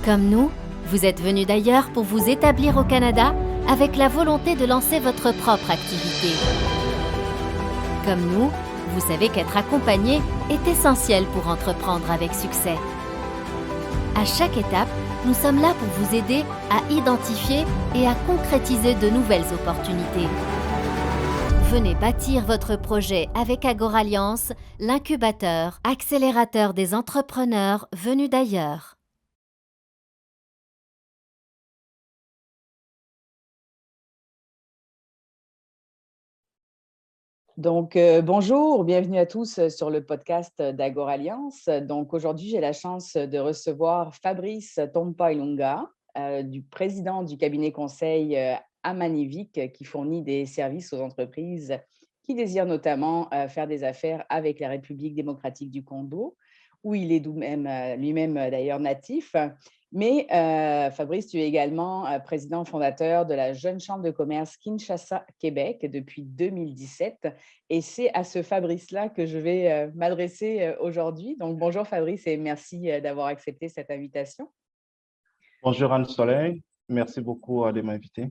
Comme nous, vous êtes venu d'ailleurs pour vous établir au Canada avec la volonté de lancer votre propre activité. Comme nous, vous savez qu'être accompagné est essentiel pour entreprendre avec succès. À chaque étape, nous sommes là pour vous aider à identifier et à concrétiser de nouvelles opportunités. Venez bâtir votre projet avec Agoralliance, l'incubateur, accélérateur des entrepreneurs venus d'ailleurs. Donc, bonjour, bienvenue à tous sur le podcast d'Agoralliance. Donc, aujourd'hui, j'ai la chance de recevoir Fabrice Tompa-Ilunga, du président du cabinet conseil Amanivik, qui fournit des services aux entreprises qui désirent notamment faire des affaires avec la République démocratique du Congo, où il est lui-même d'ailleurs natif. Mais Fabrice, tu es également président fondateur de la Jeune Chambre de commerce Kinshasa, Québec, depuis 2017. Et c'est à ce Fabrice-là que je vais m'adresser aujourd'hui. Donc, bonjour Fabrice et merci d'avoir accepté cette invitation. Bonjour Anne-Soleil, merci beaucoup de m'inviter.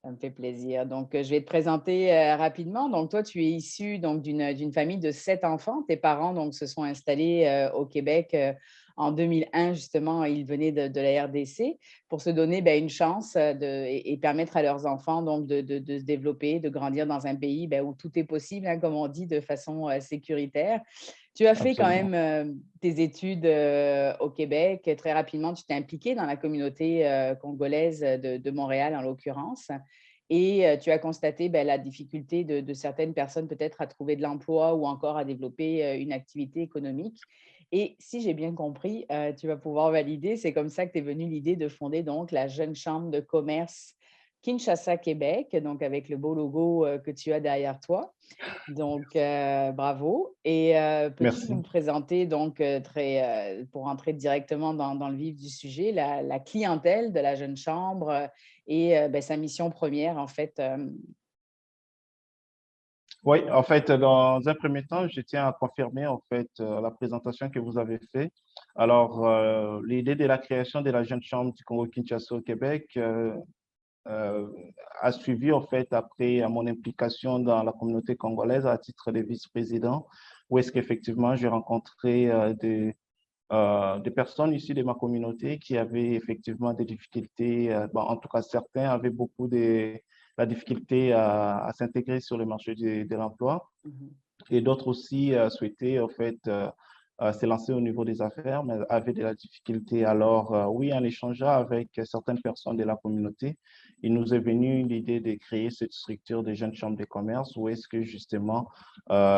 Ça me fait plaisir. Donc, je vais te présenter rapidement. Donc, toi, tu es issu d'une famille de 7 enfants. Tes parents donc, se sont installés au Québec en 2001, justement. Ils venaient de la RDC pour se donner une chance et permettre à leurs enfants donc, de se développer, de grandir dans un pays où tout est possible, hein, comme on dit, de façon sécuritaire. Tu as fait quand Absolument. même tes études au Québec. Très rapidement, tu t'es impliqué dans la communauté congolaise de Montréal, en l'occurrence. Et tu as constaté la difficulté de certaines personnes peut-être à trouver de l'emploi ou encore à développer une activité économique. Et si j'ai bien compris, tu vas pouvoir valider, c'est comme ça que tu es venue l'idée de fonder donc la Jeune Chambre de commerce Kinshasa, Québec, donc avec le beau logo que tu as derrière toi. Donc, bravo. Et peux-tu Merci. nous présenter, donc, pour rentrer directement dans le vif du sujet, la clientèle de la Jeune Chambre et sa mission première, en fait? Oui, en fait, dans un premier temps, je tiens à confirmer en fait la présentation que vous avez faite. Alors, l'idée de la création de la Jeune Chambre du Congo-Kinshasa au Québec euh, a suivi en fait après mon implication dans la communauté congolaise à titre de vice-président, où est-ce qu'effectivement j'ai rencontré des personnes issues de ma communauté qui avaient effectivement des difficultés. En tout cas, certains avaient beaucoup de la difficulté à s'intégrer sur le marché de l'emploi Mhm. et d'autres aussi souhaitaient en fait se lancer au niveau des affaires, mais avaient de la difficulté. Alors, oui, en échangeant avec certaines personnes de la communauté, il nous est venu l'idée de créer cette structure de jeunes chambres de commerce où est-ce que justement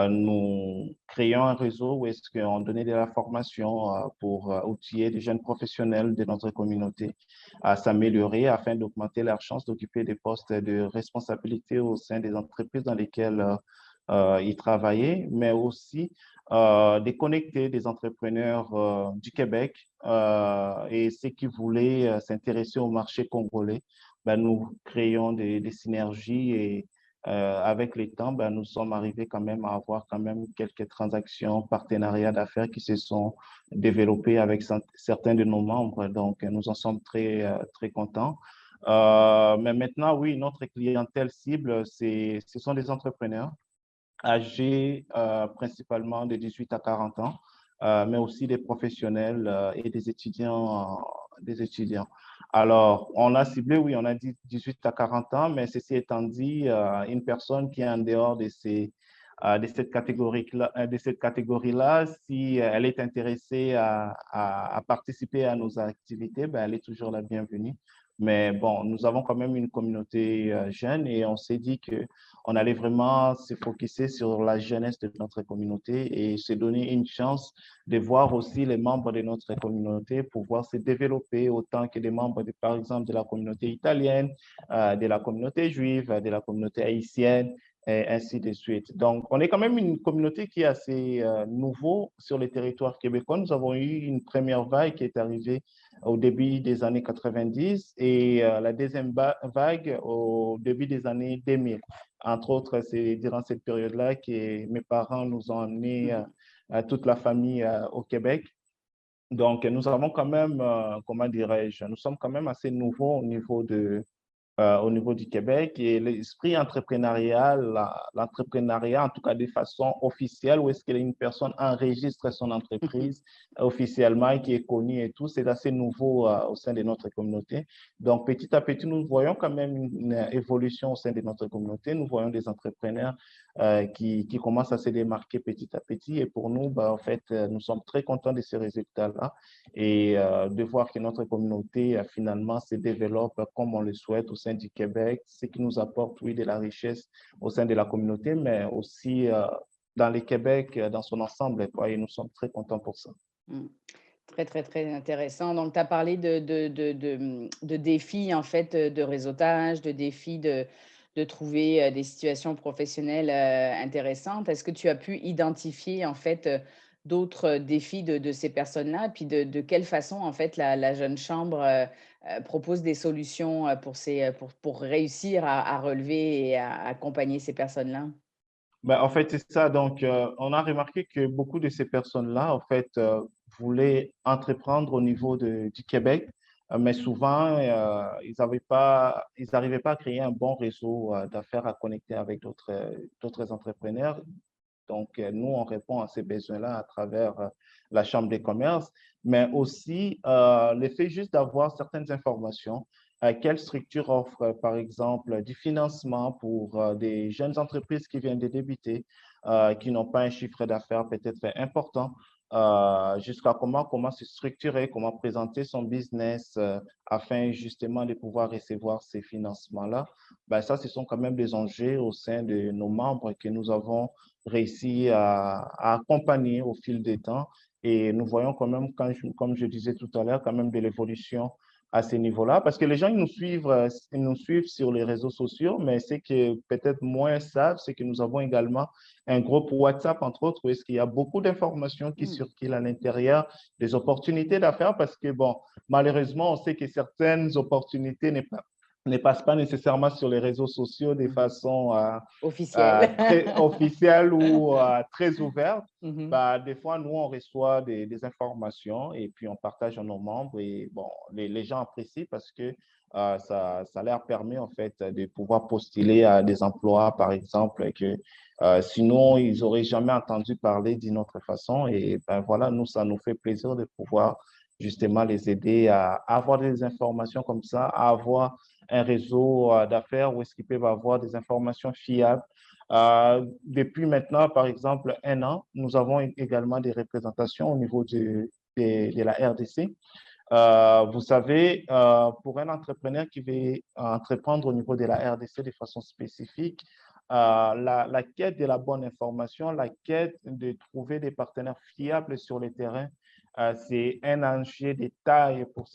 nous créons un réseau, où est-ce qu'on donnait de la formation pour outiller des jeunes professionnels de notre communauté à s'améliorer afin d'augmenter leurs chances d'occuper des postes de responsabilité au sein des entreprises dans lesquelles y travailler, mais aussi de connecter des entrepreneurs du Québec et ceux qui voulaient s'intéresser au marché congolais. Nous créons des synergies et avec le temps, nous sommes arrivés quand même à avoir quand même quelques transactions, partenariats d'affaires qui se sont développés avec certains de nos membres. Donc, nous en sommes très contents. Mais maintenant, oui, notre clientèle cible, ce sont des entrepreneurs âgés principalement de 18 à 40 ans, mais aussi des professionnels et des étudiants. Alors, on a ciblé, oui, on a dit 18 à 40 ans, mais ceci étant dit, une personne qui est en dehors de cette catégorie-là, si elle est intéressée à participer à nos activités, elle est toujours la bienvenue. Mais bon, nous avons quand même une communauté jeune et on s'est dit que on allait vraiment se focuser sur la jeunesse de notre communauté et se donner une chance de voir aussi les membres de notre communauté pouvoir se développer autant que des membres, par exemple, de la communauté italienne, de la communauté juive, de la communauté haïtienne, et ainsi de suite. Donc, on est quand même une communauté qui est assez nouveau sur le territoire québécois. Nous avons eu une première vague qui est arrivée au début des années 90 et la deuxième vague au début des années 2000. Entre autres, c'est durant cette période-là que mes parents nous ont amenés toute la famille au Québec. Donc, nous avons quand même, comment dirais-je, nous sommes quand même assez nouveaux au niveau du Québec et l'esprit entrepreneurial, l'entrepreneuriat, en tout cas de façon officielle, où est-ce qu'une personne enregistre son entreprise officiellement et qui est connue et tout, c'est assez nouveau au sein de notre communauté. Donc, petit à petit, nous voyons quand même une évolution au sein de notre communauté. Nous voyons des entrepreneurs qui commencent à se démarquer petit à petit. Et pour nous, bah, en fait, nous sommes très contents de ces résultats-là et de voir que notre communauté finalement se développe comme on le souhaite au sein du Québec, ce qui nous apporte, oui, de la richesse au sein de la communauté, mais aussi dans le Québec, dans son ensemble, quoi, et nous sommes très contents pour ça. Mmh. Très, très, très intéressant. Donc, tu as parlé de défis, en fait, de réseautage, de défis de trouver des situations professionnelles intéressantes. Est-ce que tu as pu identifier, en fait, d'autres défis de ces personnes-là? Puis de quelle façon, en fait, la jeune chambre propose des solutions pour réussir à relever et à accompagner ces personnes-là? Ben, en fait, c'est ça. Donc, on a remarqué que beaucoup de ces personnes-là, en fait, voulaient entreprendre au niveau du Québec, mais souvent, ils n'arrivaient pas à créer un bon réseau d'affaires à connecter avec d'autres entrepreneurs. Donc, nous, on répond à ces besoins-là à travers la Chambre des commerces, mais aussi le fait juste d'avoir certaines informations. Quelle structure offre, par exemple, du financement pour des jeunes entreprises qui viennent de débuter, qui n'ont pas un chiffre d'affaires peut-être important, jusqu'à comment se structurer, comment présenter son business afin justement de pouvoir recevoir ces financements-là. Ben, ça, ce sont quand même des enjeux au sein de nos membres que nous avons réussi à accompagner au fil des temps. Et nous voyons quand même, comme je disais tout à l'heure, quand même de l'évolution à ce niveau-là. Parce que les gens, ils nous suivent sur les réseaux sociaux, mais ce que peut-être moins savent, c'est que nous avons également un groupe WhatsApp, entre autres, où est-ce qu'il y a beaucoup d'informations qui Mmh. circulent à l'intérieur, des opportunités d'affaires, parce que, bon, malheureusement, on sait que certaines opportunités ne passent pas nécessairement sur les réseaux sociaux de Mmh. façon Officiel. très officielle ou très ouverte. Mmh. Bah, des fois, nous, on reçoit des informations et puis on partage à nos membres. Et bon, les gens apprécient parce que ça leur permet en fait de pouvoir postuler à des emplois, par exemple, que sinon, ils n'auraient jamais entendu parler d'une autre façon. Et ben voilà, nous, ça nous fait plaisir de pouvoir justement les aider à avoir des informations comme ça, à avoir un réseau d'affaires où est-ce qu'ils peuvent avoir des informations fiables. Depuis maintenant, par exemple, un an, nous avons également des représentations au niveau de la RDC. Vous savez, pour un entrepreneur qui veut entreprendre au niveau de la RDC de façon spécifique, la quête de la bonne information, la quête de trouver des partenaires fiables sur le terrain, c'est un enjeu de taille pour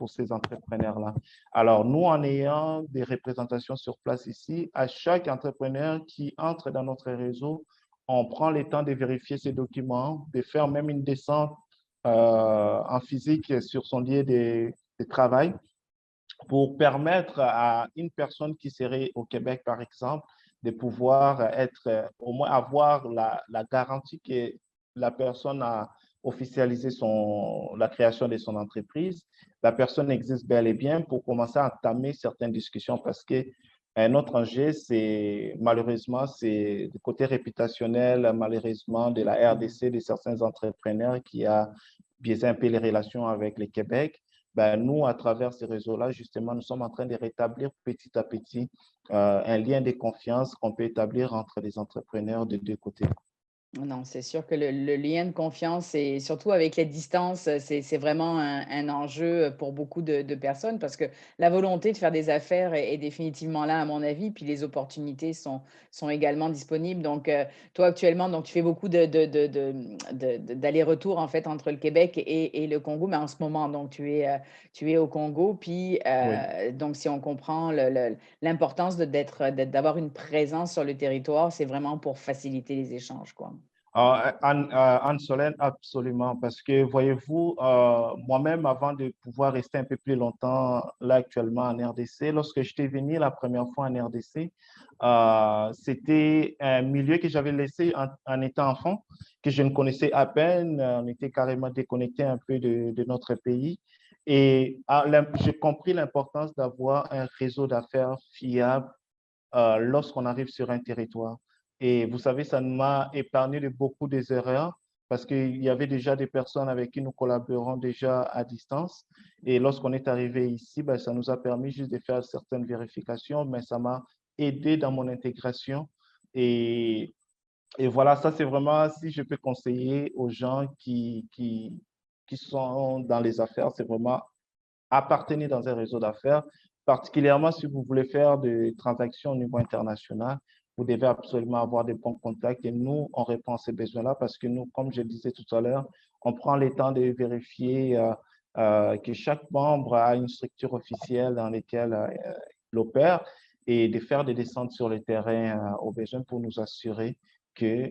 ces entrepreneurs-là. Alors, nous, en ayant des représentations sur place ici, à chaque entrepreneur qui entre dans notre réseau, on prend le temps de vérifier ses documents, de faire même une descente en physique sur son lieu de travail pour permettre à une personne qui serait au Québec, par exemple, de pouvoir au moins avoir la garantie que la personne a officialisé la création de son entreprise. La personne existe bel et bien pour commencer à entamer certaines discussions parce que un autre enjeu, c'est malheureusement, c'est du côté réputationnel, malheureusement, de la RDC, de certains entrepreneurs qui a biaisé un peu les relations avec le Québec. Ben, nous, à travers ces réseaux-là, justement, nous sommes en train de rétablir petit à petit un lien de confiance qu'on peut établir entre les entrepreneurs de deux côtés. Non, c'est sûr que le lien de confiance et surtout avec les distances, c'est vraiment un enjeu pour beaucoup de personnes parce que la volonté de faire des affaires est définitivement là, à mon avis, puis les opportunités sont également disponibles. Donc, toi, actuellement, donc, tu fais beaucoup d'allers-retours, en fait, entre le Québec et le Congo, mais en ce moment, donc, tu es au Congo. Puis, Oui. donc, si on comprend l'importance d'avoir une présence sur le territoire, c'est vraiment pour faciliter les échanges, quoi. Anne-Solène, absolument, parce que voyez-vous, moi-même, avant de pouvoir rester un peu plus longtemps là actuellement en RDC, lorsque j'étais venu la première fois en RDC, c'était un milieu que j'avais laissé en étant enfant, que je ne connaissais à peine. On était carrément déconnecté un peu de notre pays. Et j'ai compris l'importance d'avoir un réseau d'affaires fiable lorsqu'on arrive sur un territoire. Et vous savez, ça m'a épargné de beaucoup des erreurs parce qu'il y avait déjà des personnes avec qui nous collaborons déjà à distance. Et lorsqu'on est arrivé ici, ben, ça nous a permis juste de faire certaines vérifications, mais ça m'a aidé dans mon intégration. Et, et voilà, ça c'est vraiment, si je peux conseiller aux gens qui sont dans les affaires, c'est vraiment appartenir dans un réseau d'affaires, particulièrement si vous voulez faire des transactions au niveau international. Vous devez absolument avoir des bons contacts et nous, on répond à ces besoins-là parce que nous, comme je disais tout à l'heure, on prend le temps de vérifier que chaque membre a une structure officielle dans laquelle il opère et de faire des descentes sur le terrain au besoin pour nous assurer que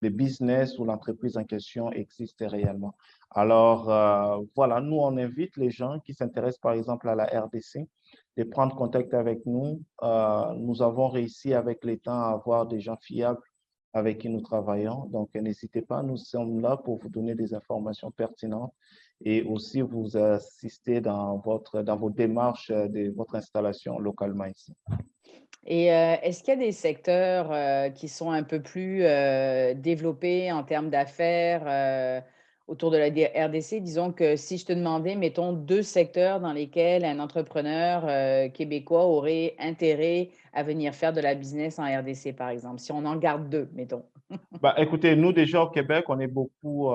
le business ou l'entreprise en question existe réellement. Alors, voilà, nous, on invite les gens qui s'intéressent, par exemple, à la RDC, de prendre contact avec nous. Nous avons réussi avec les temps à avoir des gens fiables avec qui nous travaillons. Donc, n'hésitez pas, nous sommes là pour vous donner des informations pertinentes et aussi vous assister dans vos démarches de votre installation localement ici. Et est-ce qu'il y a des secteurs qui sont un peu plus développés en termes d'affaires autour de la RDC? Disons que si je te demandais, mettons, 2 secteurs dans lesquels un entrepreneur québécois aurait intérêt à venir faire de la business en RDC, par exemple, si on en garde 2, mettons. Bah, écoutez, nous déjà au Québec, on est beaucoup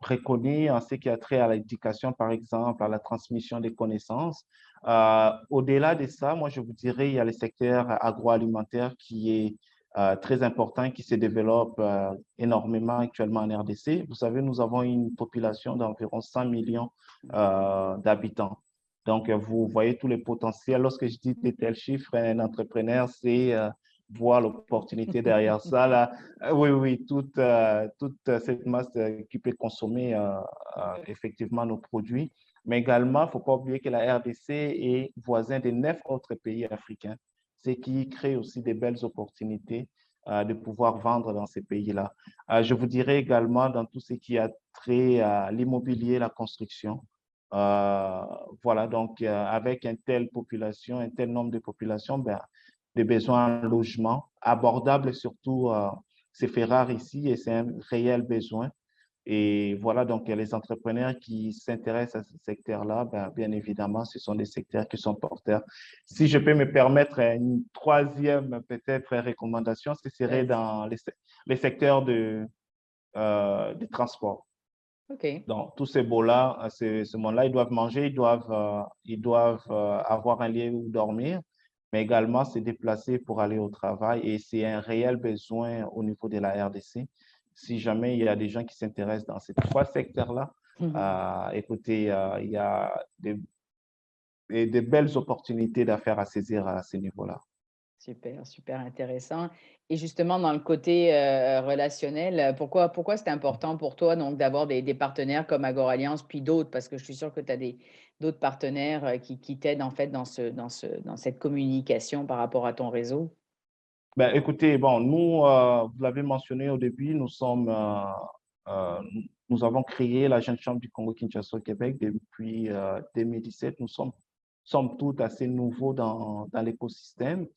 reconnus en ce qui a trait à l'éducation, par exemple, à la transmission des connaissances. Au-delà de ça, moi, je vous dirais, il y a le secteur agroalimentaire qui est très important, qui se développe énormément actuellement en RDC. Vous savez, nous avons une population d'environ 100 millions d'habitants. Donc, vous voyez tous les potentiels. Lorsque je dis de tels chiffres, un entrepreneur, c'est voir l'opportunité derrière ça. Là. Oui, oui, toute cette masse qui peut consommer effectivement nos produits. Mais également, il ne faut pas oublier que la RDC est voisin de 9 autres pays africains, ce qui crée aussi des belles opportunités de pouvoir vendre dans ces pays-là. Je vous dirais également dans tout ce qui a trait à l'immobilier, la construction. Voilà, donc avec une telle population, un tel nombre de populations, ben, des besoins en logement abordables surtout, c'est fait rare ici et c'est un réel besoin. Et voilà, donc les entrepreneurs qui s'intéressent à ce secteur-là, ben, bien évidemment, ce sont des secteurs qui sont porteurs. Si je peux me permettre une troisième peut-être recommandation, ce serait dans les secteurs de transport. OK. Donc, tous ces beaux-là, ce monde-là, ils doivent manger, ils doivent avoir un lieu où dormir, mais également se déplacer pour aller au travail. Et c'est un réel besoin au niveau de la RDC. Si jamais il y a des gens qui s'intéressent dans ces 3 secteurs-là, écoutez, il y a des belles opportunités d'affaires à saisir à ce niveau-là. Super, super intéressant. Et justement, dans le côté relationnel, pourquoi c'est important pour toi donc d'avoir des partenaires comme Agora Alliance, puis d'autres, parce que je suis sûre que tu as d'autres partenaires qui t'aident en fait dans cette communication par rapport à ton réseau? Ben, écoutez, bon, nous, vous l'avez mentionné au début, euh, nous avons créé la Jeune Chambre du Congo-Kinshasa au Québec depuis 2017. Nous sommes tous assez nouveaux dans l'écosystème.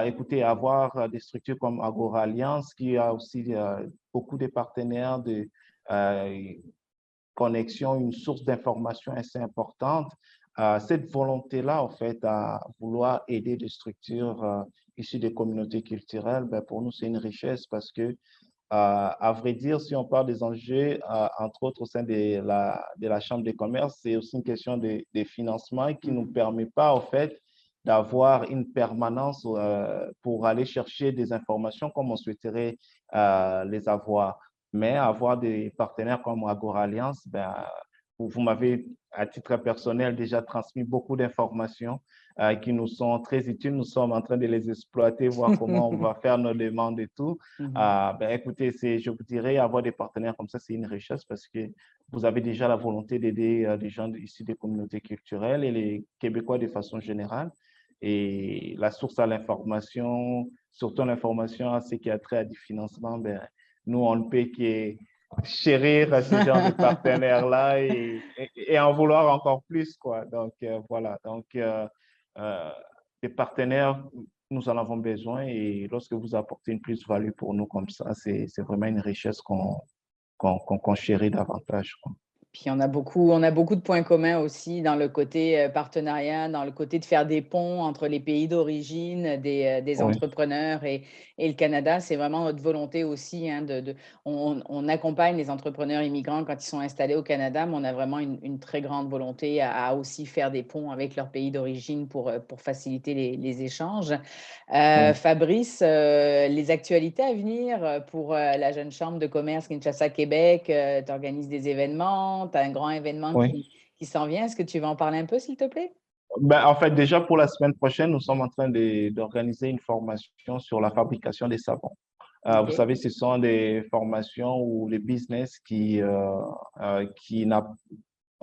Écoutez, avoir des structures comme Agora Alliance, qui a aussi beaucoup de partenaires de euh, connexion, une source d'information assez importante. Cette volonté-là, en fait, à vouloir aider des structures issues des communautés culturelles, ben, pour nous, c'est une richesse parce que, à vrai dire, si on parle des enjeux, entre autres au sein de la Chambre de commerce, c'est aussi une question de financement qui ne nous permet pas, en fait, d'avoir une permanence pour aller chercher des informations comme on souhaiterait les avoir. Mais avoir des partenaires comme Agora Alliance, ben, vous m'avez, à titre personnel, déjà transmis beaucoup d'informations qui nous sont très utiles. Nous sommes en train de les exploiter, voir comment on va faire nos demandes et tout. Ben, écoutez, je vous dirais, avoir des partenaires comme ça, c'est une richesse parce que vous avez déjà la volonté d'aider des gens ici des communautés culturelles et les Québécois de façon générale. Et la source à l'information, surtout l'information à ce qui a trait à du financement, ben, nous, on ne peut que chérir ce genre de partenaires-là et en vouloir encore plus, quoi. Donc, voilà. Donc, des partenaires, nous en avons besoin et lorsque vous apportez une plus-value pour nous comme ça, c'est vraiment une richesse qu'on chérit davantage, quoi. Puis on a beaucoup de points communs aussi dans le côté partenariat, dans le côté de faire des ponts entre les pays d'origine des Oui, entrepreneurs et le Canada. C'est vraiment notre volonté aussi, hein, on accompagne les entrepreneurs immigrants quand ils sont installés au Canada, mais on a vraiment une très grande volonté à aussi faire des ponts avec leur pays d'origine pour faciliter les échanges. oui, Fabrice, les actualités à venir pour la Jeune Chambre de commerce Kinshasa-Québec, tu organises des événements, tu as un grand événement oui. qui s'en vient. Est-ce que tu vas en parler un peu, s'il te plaît? Ben, en fait, déjà pour la semaine prochaine, nous sommes en train d'organiser une formation sur la fabrication des savons. Vous OK. savez, ce sont des formations où les business qui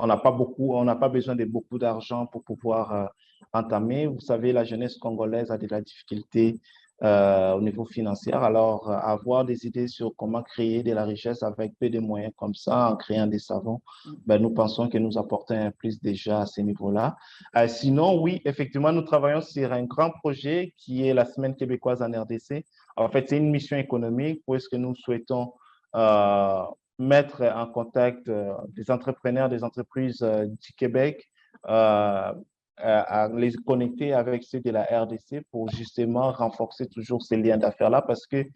on n'a pas besoin de beaucoup d'argent pour pouvoir entamer. Vous savez, la jeunesse congolaise a de la difficulté au niveau financier. Alors, avoir des idées sur comment créer de la richesse avec peu de moyens comme ça, en créant des savons, ben, nous pensons que nous apportons un plus déjà à ce niveau-là. Sinon, oui, effectivement, nous travaillons sur un grand projet qui est la Semaine québécoise en RDC. En fait, c'est une mission économique où est-ce que nous souhaitons euh, mettre en contact des entrepreneurs, des entreprises du Québec, à les connecter avec ceux de la RDC pour justement renforcer toujours ces liens d'affaires-là. Parce que,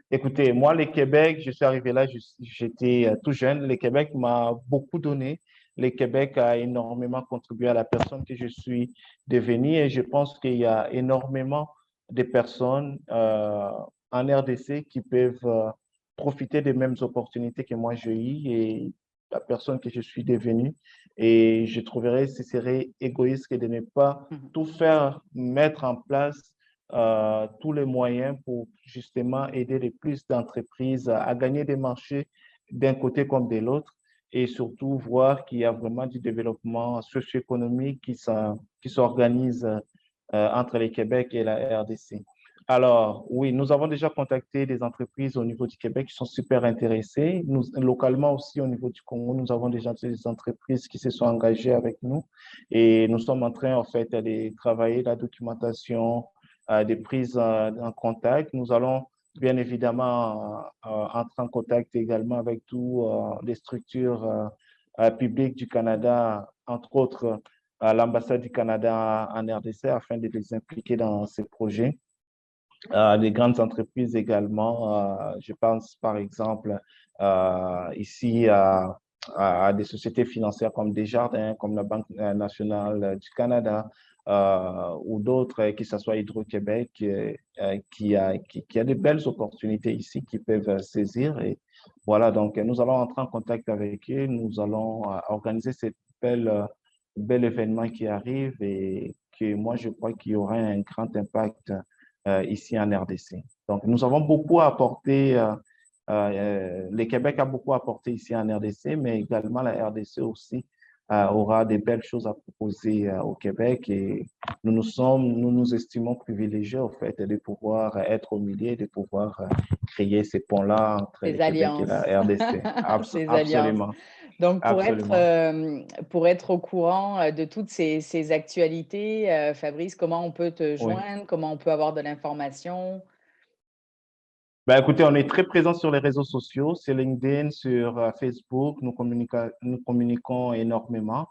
écoutez, moi, le Québec, je suis arrivé là, j'étais tout jeune. Le Québec m'a beaucoup donné. Le Québec a énormément contribué à la personne que je suis devenue et je pense qu'il y a énormément de personnes en RDC qui peuvent profiter des mêmes opportunités que moi j'ai eues et la personne que je suis devenue. Et je trouverais ce serait égoïste que de ne pas tout faire, mettre en place tous les moyens pour justement aider les plus d'entreprises à gagner des marchés d'un côté comme de l'autre et surtout voir qu'il y a vraiment du développement socio-économique qui s'organise entre le Québec et la RDC. Alors, oui, nous avons déjà contacté des entreprises au niveau du Québec qui sont super intéressées. Nous, localement aussi, au niveau du Congo, nous avons déjà des entreprises qui se sont engagées avec nous et nous sommes en train, en fait, de travailler la documentation, des prises en contact. Nous allons bien évidemment entrer en contact également avec toutes les structures publiques du Canada, entre autres l'ambassade du Canada en RDC, afin de les impliquer dans ces projets. Des grandes entreprises également. Je pense par exemple ici à des sociétés financières comme Desjardins, comme la Banque nationale du Canada ou d'autres, que ce soit Hydro-Québec, qui a de belles opportunités ici qui peuvent saisir. Et voilà, donc nous allons entrer en contact avec eux. Nous allons organiser cette bel événement qui arrive et que moi, je crois qu'il y aura un grand impact ici en RDC. Donc, nous avons beaucoup apporté, le Québec a beaucoup apporté ici en RDC, mais également la RDC aussi aura des belles choses à proposer au Québec et nous nous estimons privilégiés au fait de pouvoir être au milieu, de pouvoir créer ces ponts-là entre le Ces Québec et la alliances. RDC. Ces alliances. Absolument, Donc, absolument. pour être au courant de toutes ces actualités, Fabrice, comment on peut te Oui. joindre? Comment on peut avoir de l'information? Ben, écoutez, on est très présent sur les réseaux sociaux, sur LinkedIn, sur Facebook, nous communiquons énormément.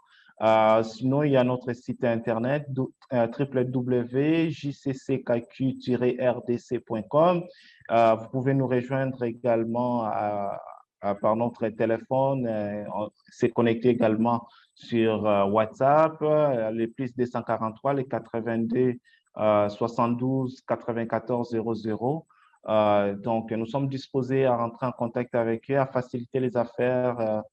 Sinon, il y a notre site internet www.jccq-rdc.com. Vous pouvez nous rejoindre également par notre téléphone. On s'est connecté également sur WhatsApp, les plus 243, les 82 72 94 00. Donc, nous sommes disposés à rentrer en contact avec eux, à faciliter les affaires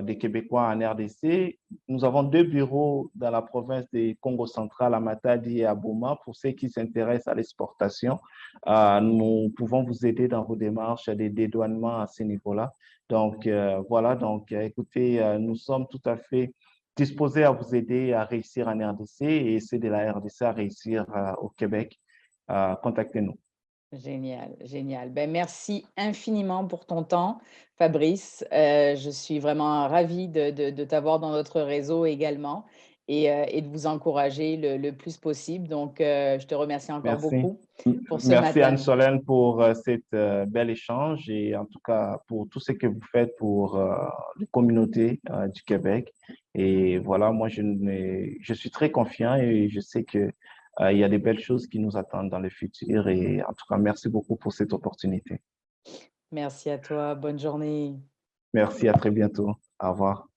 des Québécois en RDC. Nous avons deux bureaux dans la province du Congo central, à Matadi et à Boma. Pour ceux qui s'intéressent à l'exportation, nous pouvons vous aider dans vos démarches de dédouanement à ce niveau-là. Donc, voilà, donc écoutez, nous sommes tout à fait disposés à vous aider à réussir en RDC et essayer de la RDC à réussir au Québec. Contactez-nous. Génial, génial. Ben, merci infiniment pour ton temps, Fabrice. Je suis vraiment ravie de t'avoir dans notre réseau également et de vous encourager le plus possible. Donc, je te remercie encore Merci. beaucoup pour ce Merci matin. Anne-Solène pour cet bel échange et en tout cas pour tout ce que vous faites pour les communautés du Québec. Et voilà, moi je suis très confiant et je sais que il y a des belles choses qui nous attendent dans le futur. Et en tout cas, merci beaucoup pour cette opportunité. Merci à toi. Bonne journée. Merci, à très bientôt. Au revoir.